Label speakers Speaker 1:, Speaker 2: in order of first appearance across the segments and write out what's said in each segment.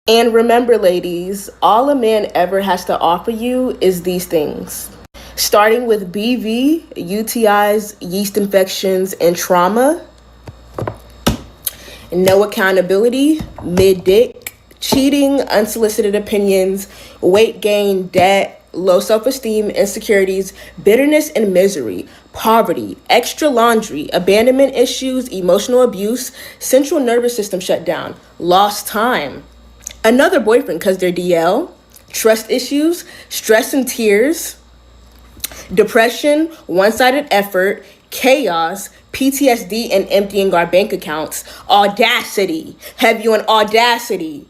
Speaker 1: And remember, ladies, all a man ever has to offer you is these things. Starting with BV, UTIs, yeast infections, and trauma. No accountability, mid-dick, cheating, unsolicited opinions, weight gain, debt, low self-esteem, insecurities, bitterness and misery, poverty, extra laundry, abandonment issues, emotional abuse, central nervous system shutdown, lost time, another boyfriend because they're DL, trust issues, stress and tears, depression, one-sided effort, chaos, PTSD, and emptying our bank accounts, audacity, heavy on audacity,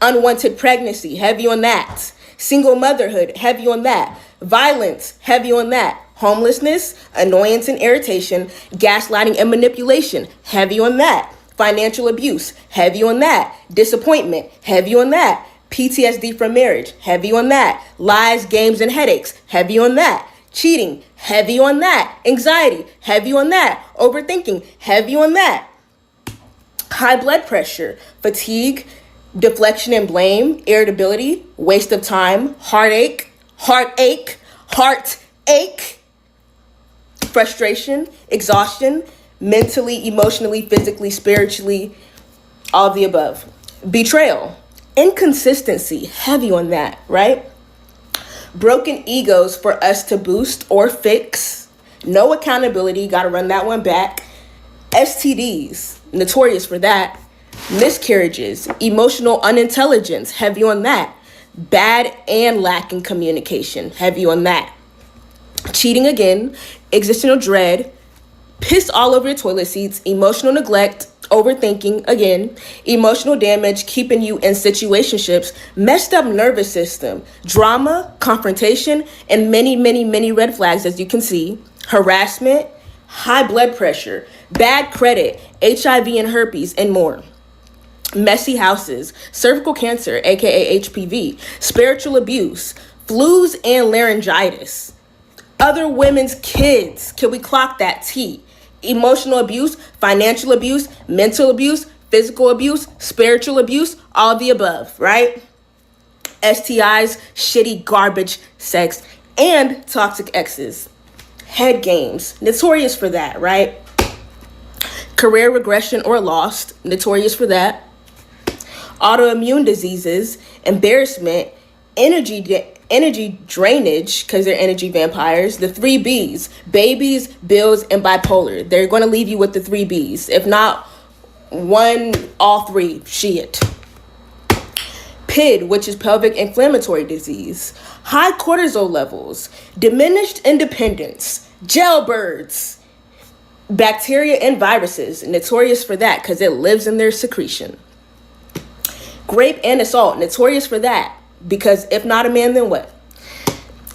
Speaker 1: unwanted pregnancy, heavy on that, single motherhood, heavy on that, violence, heavy on that, homelessness, annoyance and irritation, gaslighting and manipulation, heavy on that, financial abuse, heavy on that, disappointment, heavy on that, PTSD from marriage, heavy on that, lies, games, and headaches, heavy on that, cheating, heavy on that, anxiety, heavy on that, overthinking, heavy on that, high blood pressure, fatigue, deflection and blame, irritability, waste of time, heartache, frustration, exhaustion, mentally, emotionally, physically, spiritually, all of the above. Betrayal, inconsistency, heavy on that, right? Broken egos for us to boost or fix. No accountability, gotta run that one back. STDs, notorious for that. Miscarriages, emotional unintelligence, heavy on that. Bad and lacking communication, heavy on that. Cheating again, existential dread, piss all over your toilet seats, emotional neglect, overthinking again, emotional damage, keeping you in situationships, messed up nervous system, drama, confrontation, and many red flags, as you can see, harassment, high blood pressure, bad credit, HIV and herpes, and more. Messy houses, cervical cancer, aka HPV, spiritual abuse, flus and laryngitis, other women's kids, can we clock that T? Emotional abuse, financial abuse, mental abuse, physical abuse, spiritual abuse, all of the above, right? STIs, shitty garbage sex, and toxic exes. Head games, notorious for that, right? Career regression or lost, notorious for that. Autoimmune diseases, embarrassment, energy drainage, because they're energy vampires. The 3 Bs, babies, bills, and bipolar. They're going to leave you with the 3 Bs. If not one, all three, shit. PID, which is pelvic inflammatory disease. High cortisol levels, diminished independence, jailbirds, bacteria and viruses, notorious for that because it lives in their secretion. Rape and assault, notorious for that because if not a man, then what?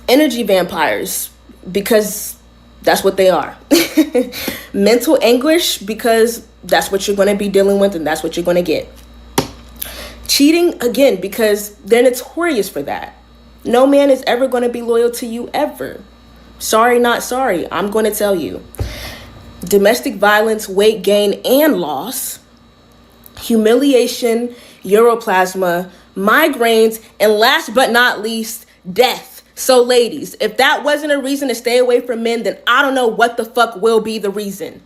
Speaker 1: Energy vampires, because that's what they are. Mental anguish, because that's what you're going to be dealing with and that's what you're going to get. Cheating, again, because they're notorious for that. No man is ever going to be loyal to you, ever. Sorry, not sorry. I'm going to tell you. Domestic violence, weight gain and loss, humiliation, uroplasma, migraines, and last but not least, death. So ladies, if that wasn't a reason to stay away from men, then I don't know what the fuck will be the reason.